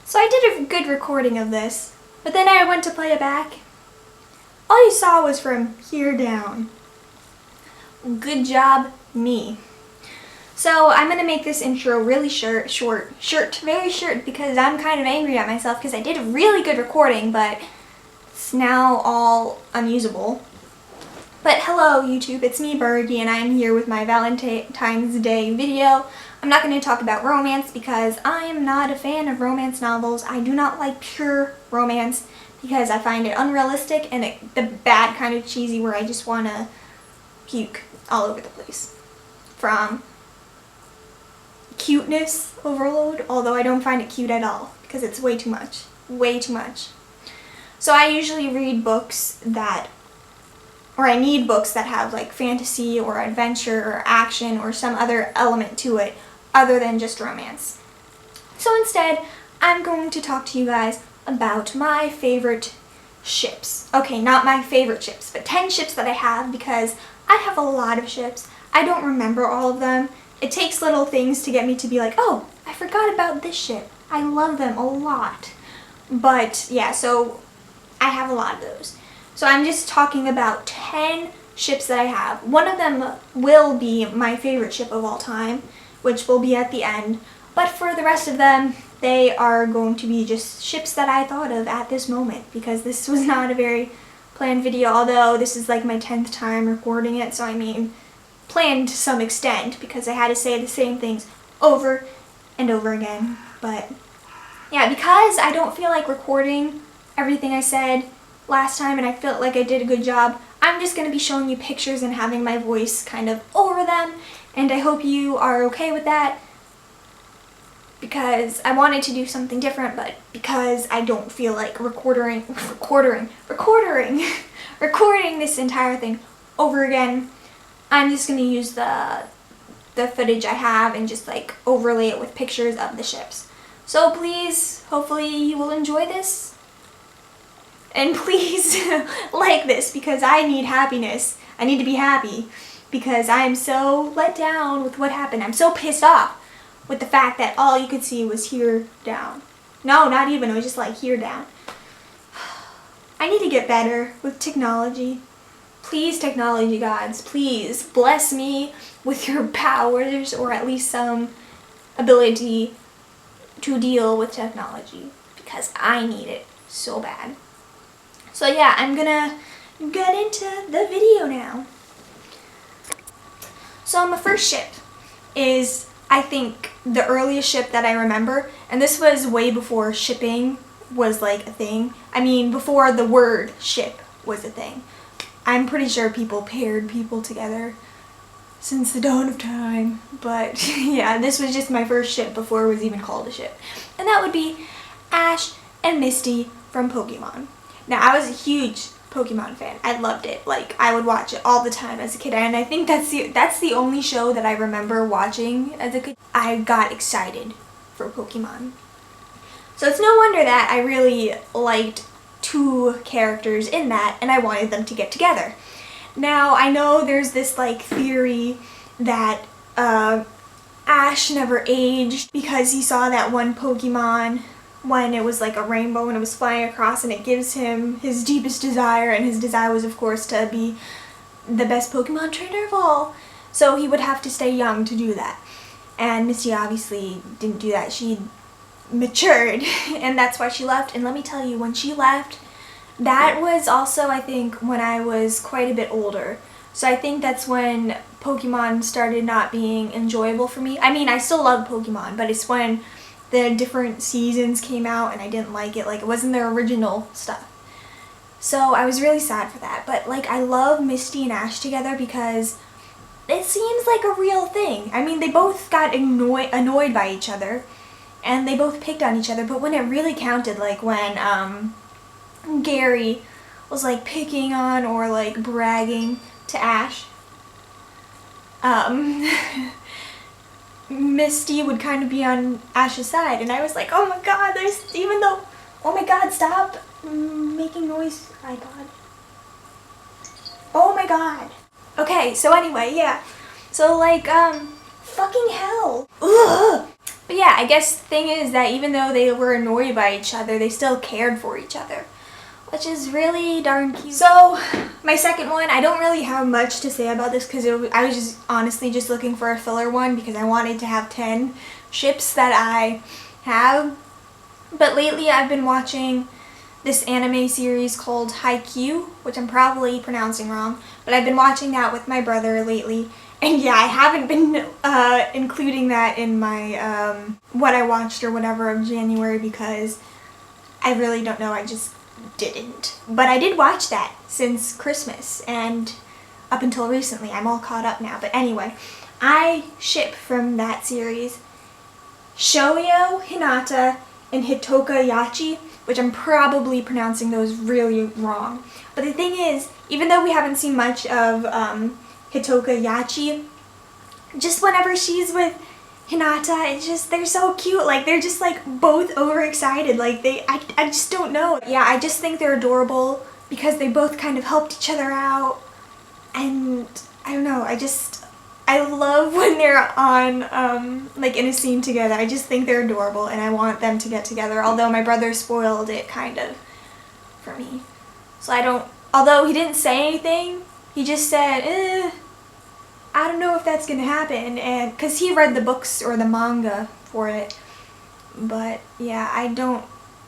So I did a good recording of this, but then I went to play it back. All you saw was from here down. Good job, me. So I'm gonna make this intro really very short, because I'm kind of angry at myself because I did a really good recording, but it's now all unusable. But hello YouTube, it's me Bergie, and I'm here with my Valentine's Day video. I'm not going to talk about romance because I am not a fan of romance novels. I do not like pure romance because I find it unrealistic and the bad kind of cheesy where I just want to puke all over the place. From cuteness overload, although I don't find it cute at all because it's way too much. Way too much. So I usually read books I need books that have like fantasy or adventure or action or some other element to it other than just romance. So instead, I'm going to talk to you guys about my favorite ships. Okay, not my favorite ships, but 10 ships that I have because I have a lot of ships. I don't remember all of them. It takes little things to get me to be like, oh, I forgot about this ship. I love them a lot. But yeah, so I have a lot of those. So I'm just talking about 10 ships that I have. One of them will be my favorite ship of all time, which will be at the end. But for the rest of them, they are going to be just ships that I thought of at this moment, because this was not a very planned video, although this is like my 10th time recording it, so I mean planned to some extent because I had to say the same things over and over again. But yeah, because I don't feel like recording everything I said last time and I felt like I did a good job, I'm just going to be showing you pictures and having my voice kind of over them, and I hope you are okay with that because I wanted to do something different, but because I don't feel like recording this entire thing over again, I'm just going to use the footage I have and just like overlay it with pictures of the ships. So please, hopefully you will enjoy this. And please like this because I need happiness. I need to be happy because I am so let down with what happened. I'm so pissed off with the fact that all you could see was here down. No, not even. It was just like here down. I need to get better with technology. Please, technology gods, please bless me with your powers or at least some ability to deal with technology because I need it so bad. So yeah, I'm gonna get into the video now. So my first ship is, I think, the earliest ship that I remember, and this was way before shipping was like a thing. I mean, before the word ship was a thing. I'm pretty sure people paired people together since the dawn of time, but yeah, this was just my first ship before it was even called a ship. And that would be Ash and Misty from Pokemon. Now, I was a huge Pokemon fan. I loved it. Like, I would watch it all the time as a kid, and I think that's the only show that I remember watching as a kid. I got excited for Pokemon. So it's no wonder that I really liked 2 characters in that, and I wanted them to get together. Now, I know there's this, like, theory that Ash never aged because he saw that one Pokemon when it was like a rainbow and it was flying across, and it gives him his deepest desire, and his desire was of course to be the best Pokemon trainer of all. So he would have to stay young to do that. And Misty obviously didn't do that. She matured and that's why she left. And let me tell you, when she left, that was also, I think, when I was quite a bit older. So I think that's when Pokemon started not being enjoyable for me. I mean, I still love Pokemon, but it's when the different seasons came out and I didn't like it. Like, it wasn't their original stuff. So I was really sad for that. But like, I love Misty and Ash together because it seems like a real thing. I mean, they both got annoyed by each other and they both picked on each other, but when it really counted, like when Gary was like picking on or like bragging to Ash, Misty would kind of be on Ash's side, and I was like, oh my god, oh my god, stop making noise, iPod. Oh my god. Okay, so anyway, yeah. So like, fucking hell. Ugh. But yeah, I guess the thing is that even though they were annoyed by each other, they still cared for each other, which is really darn cute. So my second one, I don't really have much to say about this because I was just honestly just looking for a filler one because I wanted to have 10 ships that I have. But lately I've been watching this anime series called Haikyuu, which I'm probably pronouncing wrong, but I've been watching that with my brother lately. And yeah, I haven't been including that in my what I watched or whatever of January because I really don't know, I just didn't. But I did watch that since Christmas and up until recently. I'm all caught up now. But anyway, I ship from that series Shoyo Hinata and Hitoka Yachi, which I'm probably pronouncing those really wrong. But the thing is, even though we haven't seen much of Hitoka Yachi, just whenever she's with Hinata, it's just, they're so cute. Like, they're just like both overexcited. Like, I just don't know. Yeah, I just think they're adorable because they both kind of helped each other out. And I don't know, I love when they're on, like, in a scene together. I just think they're adorable, and I want them to get together, although my brother spoiled it, kind of, for me. So I don't, although he didn't say anything, he just said, I don't know if that's gonna happen, and, because he read the books, or the manga, for it. But, yeah,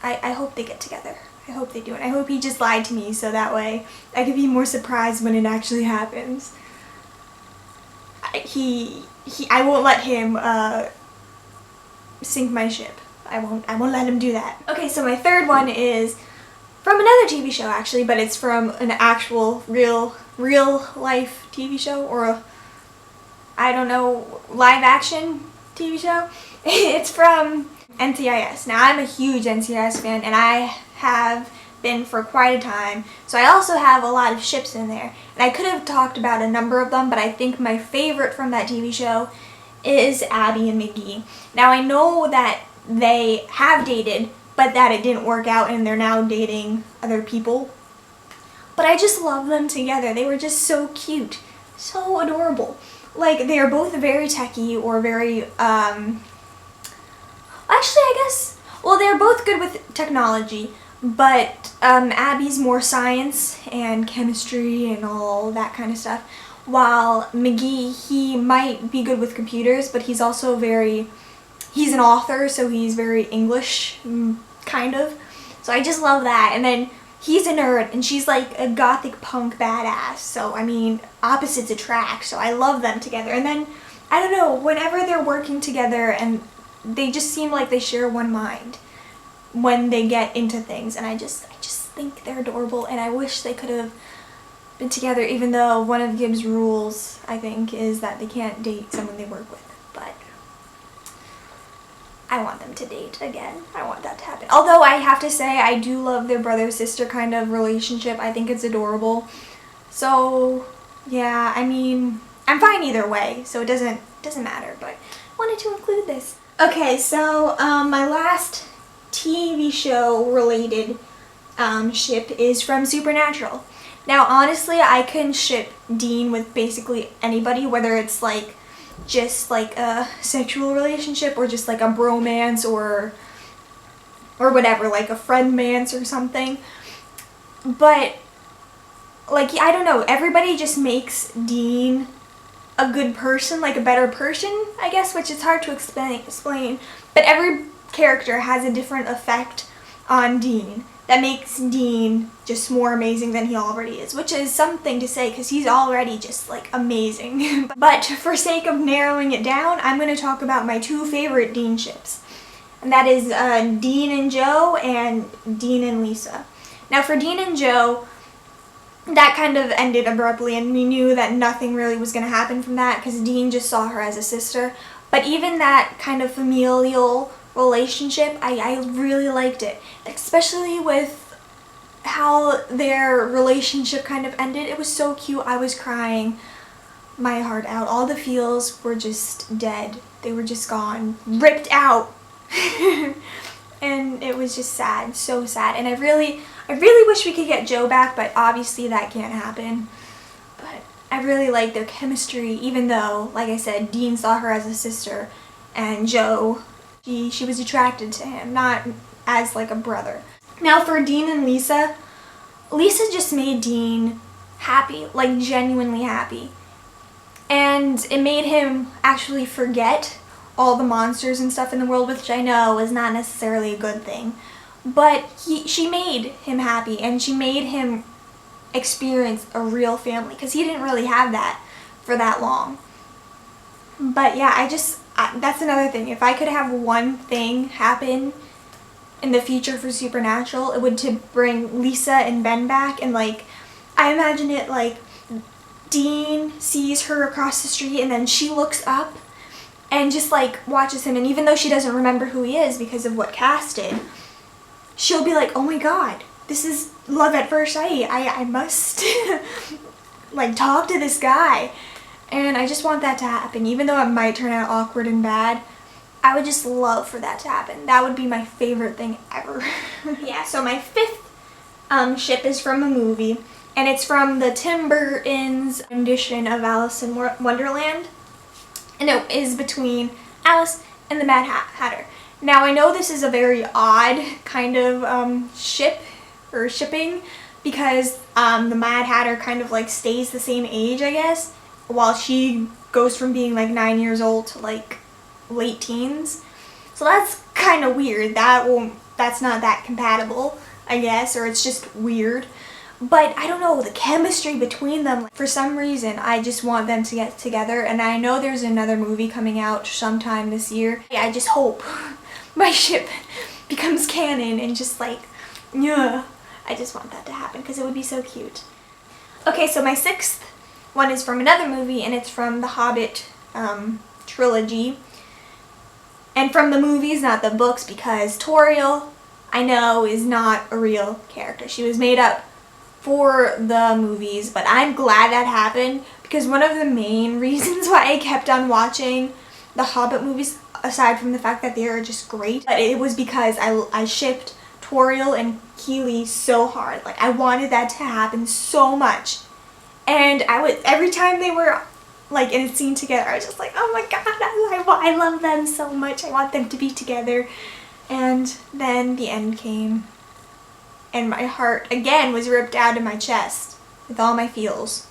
I hope they get together. I hope they do, and I hope he just lied to me, so that way I could be more surprised when it actually happens. I won't let him sink my ship. I won't let him do that. Okay, so my third one is from another TV show actually, but it's from an actual real life TV show, or I don't know, live action TV show. It's from NCIS. Now I'm a huge NCIS fan, and I have been for quite a time, so I also have a lot of ships in there, and I could have talked about a number of them, but I think my favorite from that TV show is Abby and McGee. Now I know that they have dated, but that it didn't work out and they're now dating other people, but I just love them together. They were just so cute, so adorable. Like, they are both very techie, or very actually I guess, well, they're both good with technology, but Abby's more science and chemistry and all that kind of stuff, while McGee, he might be good with computers, but he's also he's an author, so he's very English, kind of. So I just love that. And then he's a nerd, and she's like a gothic punk badass, so I mean, opposites attract, so I love them together. And then, I don't know, whenever they're working together, and they just seem like they share one mind when they get into things, and I just think they're adorable, and I wish they could have been together, even though one of Gibbs' rules, I think, is that they can't date someone they work with, but I want them to date again. I want that to happen. Although I have to say, I do love their brother-sister kind of relationship. I think it's adorable. So, yeah, I mean, I'm fine either way, so it doesn't matter, but I wanted to include this. Okay, so my last TV show related ship is from Supernatural. Now, honestly, I can ship Dean with basically anybody, whether it's like just like a sexual relationship or just like a bromance or whatever, like a friend-mance or something. But like, I don't know, everybody just makes Dean a good person, like a better person, I guess, which is hard to explain. But every character has a different effect on Dean that makes Dean just more amazing than he already is, which is something to say because he's already just like amazing. But for sake of narrowing it down, I'm going to talk about my two favorite Dean ships, and that is Dean and Joe and Dean and Lisa. Now for Dean and Joe, that kind of ended abruptly, and we knew that nothing really was going to happen from that because Dean just saw her as a sister. But even that kind of familial relationship, I really liked it, especially with how their relationship kind of ended. It was so cute. I was crying my heart out. All the feels were just dead. They were just gone, ripped out. And it was just sad, so sad. And I really wish we could get Joe back, but obviously that can't happen. But I really like their chemistry, even though, like I said, Dean saw her as a sister, and Joe She was attracted to him, not as like a brother. Now for Dean and Lisa, Lisa just made Dean happy, like genuinely happy. And it made him actually forget all the monsters and stuff in the world, which I know is not necessarily a good thing. But she made him happy, and she made him experience a real family, because he didn't really have that for that long. But yeah, that's another thing. If I could have one thing happen in the future for Supernatural, it would to bring Lisa and Ben back, and like, I imagine it like Dean sees her across the street and then she looks up and just like watches him, and even though she doesn't remember who he is because of what Cass did, she'll be like, oh my god, this is love at first sight. I must like talk to this guy. And I just want that to happen, even though it might turn out awkward and bad. I would just love for that to happen. That would be my favorite thing ever. Yeah, so my fifth ship is from a movie, and it's from the Tim Burton's rendition of Alice in Wonderland, and it is between Alice and the Mad Hatter. Now I know this is a very odd kind of ship or shipping, because the Mad Hatter kind of like stays the same age, I guess, while she goes from being like 9 years old to like late teens. So that's kind of weird. That's not that compatible, I guess, or it's just weird. But I don't know, the chemistry between them, for some reason I just want them to get together, and I know there's another movie coming out sometime this year. I just hope my ship becomes canon, and just like, yeah, I just want that to happen because it would be so cute. Okay, so my sixth one is from another movie, and it's from the Hobbit trilogy. And from the movies, not the books, because Toriel, I know, is not a real character. She was made up for the movies, but I'm glad that happened, because one of the main reasons why I kept on watching the Hobbit movies, aside from the fact that they are just great, but it was because I shipped Toriel and Keeley so hard. Like, I wanted that to happen so much. And every time they were like in a scene together, I was just like, oh my god, I love them so much. I want them to be together. And then the end came, and my heart again was ripped out of my chest with all my feels.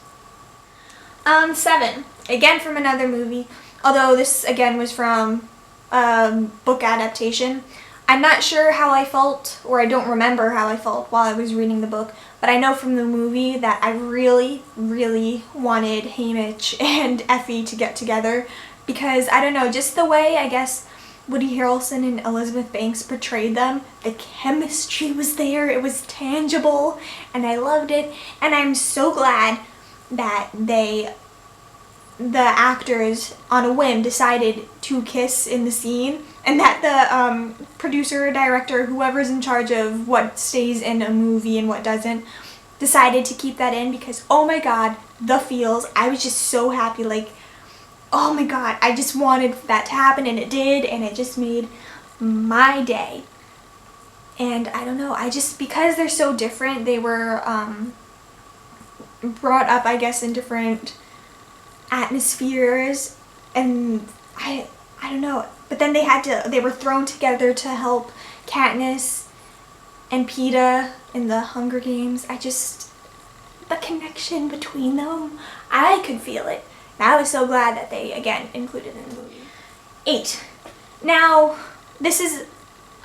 7, again from another movie, although this again was from book adaptation. I'm not sure how I felt, or I don't remember how I felt while I was reading the book, but I know from the movie that I really, really wanted Haymitch and Effie to get together, because, I don't know, just the way, I guess, Woody Harrelson and Elizabeth Banks portrayed them, the chemistry was there, it was tangible, and I loved it, and I'm so glad that the actors, on a whim, decided to kiss in the scene, and that the producer, director, whoever's in charge of what stays in a movie and what doesn't, decided to keep that in, because, oh my god, the feels, I was just so happy, like, oh my god, I just wanted that to happen, and it did, and it just made my day. And I don't know, because they're so different, they were brought up, I guess, in different atmospheres, and I don't know, but then they were thrown together to help Katniss and Peeta in the Hunger Games. The connection between them, I could feel it, and I was so glad that they again included it in the movie. 8. Now, this is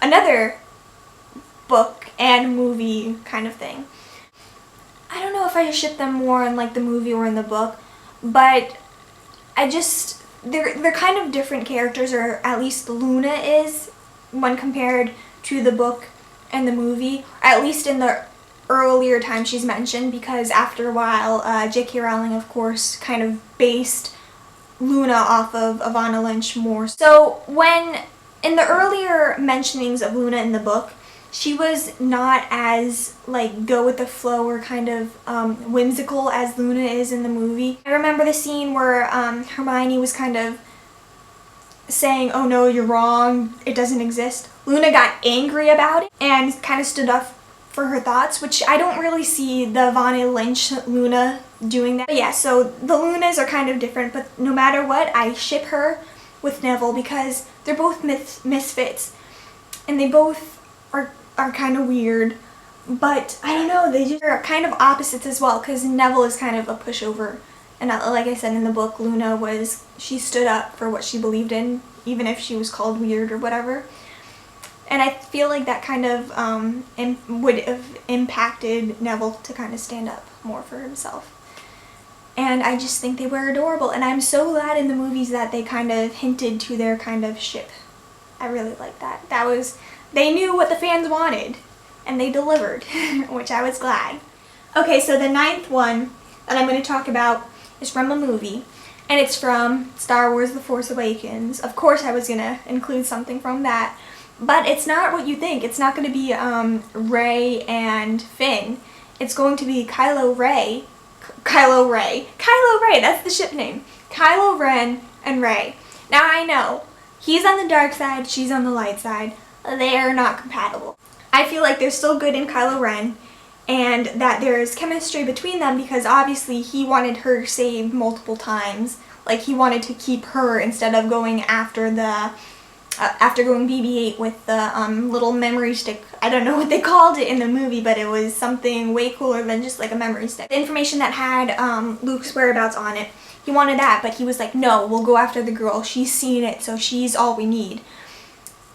another book and movie kind of thing. I don't know if I ship them more in like the movie or in the book, but they're kind of different characters, or at least Luna is, when compared to the book and the movie, at least in the earlier time she's mentioned, because after a while, J.K. Rowling, of course, kind of based Luna off of Ivana Lynch more. So when, in the earlier mentionings of Luna in the book, she was not as, like, go with the flow or kind of whimsical as Luna is in the movie. I remember the scene where Hermione was kind of saying, oh no, you're wrong, it doesn't exist. Luna got angry about it and kind of stood up for her thoughts, which I don't really see the Ivana Lynch Luna doing that. But yeah, so the Lunas are kind of different, but no matter what, I ship her with Neville because they're both misfits, and they both are kind of weird. But I don't know, they just are kind of opposites as well, because Neville is kind of a pushover. And like I said in the book, Luna she stood up for what she believed in, even if she was called weird or whatever. And I feel like that kind of would have impacted Neville to kind of stand up more for himself. And I just think they were adorable. And I'm so glad in the movies that they kind of hinted to their kind of ship. I really like that. They knew what the fans wanted. And they delivered, which I was glad. Okay, so the 9th one that I'm going to talk about is from a movie, and it's from Star Wars The Force Awakens. Of course I was going to include something from that, but it's not what you think. It's not going to be Rey and Finn. It's going to be Kylo Ren, that's the ship name. Kylo Ren and Rey. Now I know, he's on the dark side, she's on the light side. They are not compatible. I feel like they're still good in Kylo Ren, and that there's chemistry between them because obviously he wanted her saved multiple times. Like, he wanted to keep her instead of going after going BB-8 with the little memory stick. I don't know what they called it in the movie, but it was something way cooler than just like a memory stick. The information that had Luke's whereabouts on it, he wanted that, but he was like, no, we'll go after the girl. She's seen it, so she's all we need.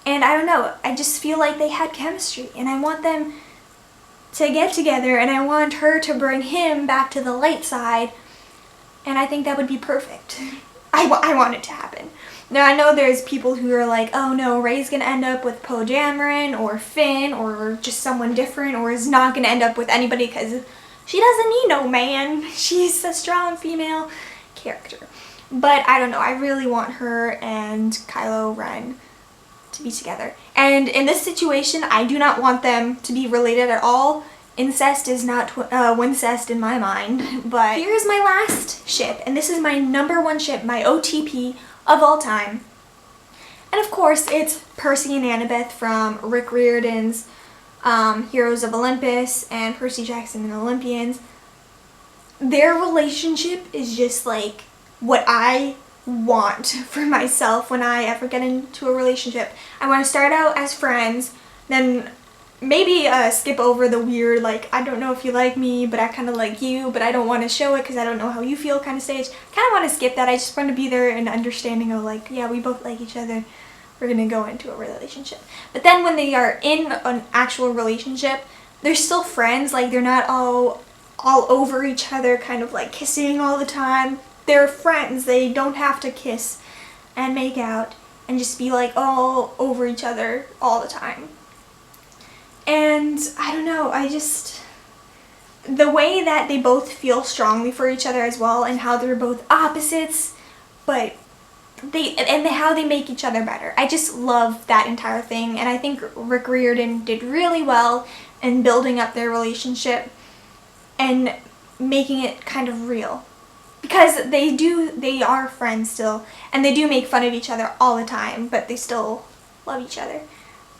And I don't know, I just feel like they had chemistry, and I want them to get together, and I want her to bring him back to the light side, and I think that would be perfect. I want it to happen. Now, I know there's people who are like, oh no, Rey's gonna end up with Poe Dameron, or Finn, or just someone different, or is not gonna end up with anybody because she doesn't need no man. She's a strong female character. But I don't know, I really want her and Kylo Ren to be together. And in this situation, I do not want them to be related at all. Incest is not wincest in my mind. But here's my last ship, and this is my #1 ship, my OTP of all time. And of course, it's Percy and Annabeth from Rick Riordan's Heroes of Olympus and Percy Jackson and the Olympians. Their relationship is just like what I want for myself when I ever get into a relationship. I want to start out as friends, then maybe skip over the weird, like, I don't know if you like me, but I kind of like you, but I don't want to show it because I don't know how you feel kind of stage. Kind of want to skip that. I just want to be there and understanding of like, yeah, we both like each other. We're going to go into a relationship. But then when they are in an actual relationship, they're still friends. Like, they're not all over each other, kind of like kissing all the time. They're friends. They don't have to kiss and make out and just be like all over each other all the time. And I don't know, the way that they both feel strongly for each other as well, and how they're both opposites, but how they make each other better. I just love that entire thing, and I think Rick Riordan did really well in building up their relationship and making it kind of real. Because they are friends still, and they do make fun of each other all the time, but they still love each other.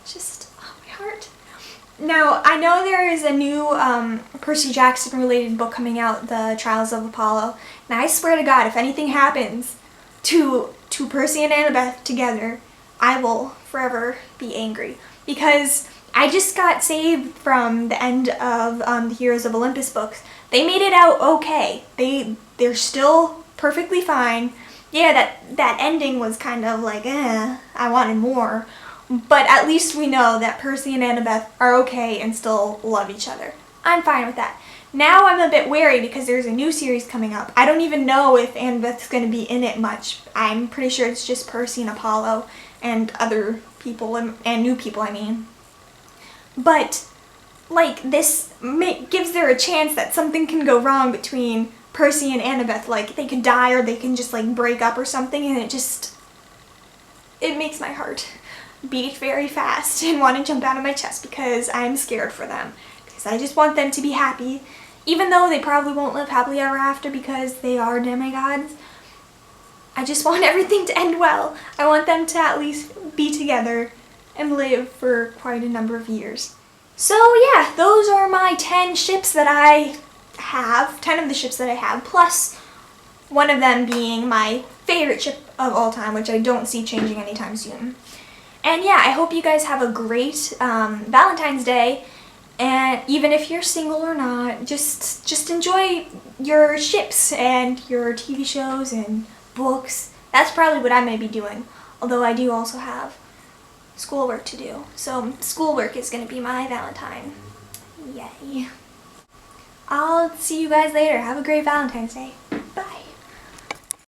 It's just, oh, my heart. Now, I know there is a new Percy Jackson related book coming out, The Trials of Apollo, and I swear to God, if anything happens to Percy and Annabeth together, I will forever be angry. Because I just got saved from the end of the Heroes of Olympus books. They made it out okay. They're still perfectly fine. Yeah, that ending was kind of like, I wanted more. But at least we know that Percy and Annabeth are okay and still love each other. I'm fine with that. Now I'm a bit wary because there's a new series coming up. I don't even know if Annabeth's going to be in it much. I'm pretty sure it's just Percy and Apollo and other people, and new people, I mean. But, like, this gives there a chance that something can go wrong between Percy and Annabeth. Like, they could die or they can just, like, break up or something, and it makes my heart beat very fast and want to jump out of my chest because I'm scared for them. Because I just want them to be happy, even though they probably won't live happily ever after because they are demigods. I just want everything to end well. I want them to at least be together and live for quite a number of years. So yeah, those are my 10 ships that I have, 10 of the ships that I have, plus one of them being my favorite ship of all time, which I don't see changing anytime soon. And yeah, I hope you guys have a great Valentine's Day. And even if you're single or not, just enjoy your ships and your TV shows and books. That's probably what I may be doing. Although I do also have schoolwork to do. So schoolwork is going to be my Valentine. Yay. I'll see you guys later. Have a great Valentine's Day.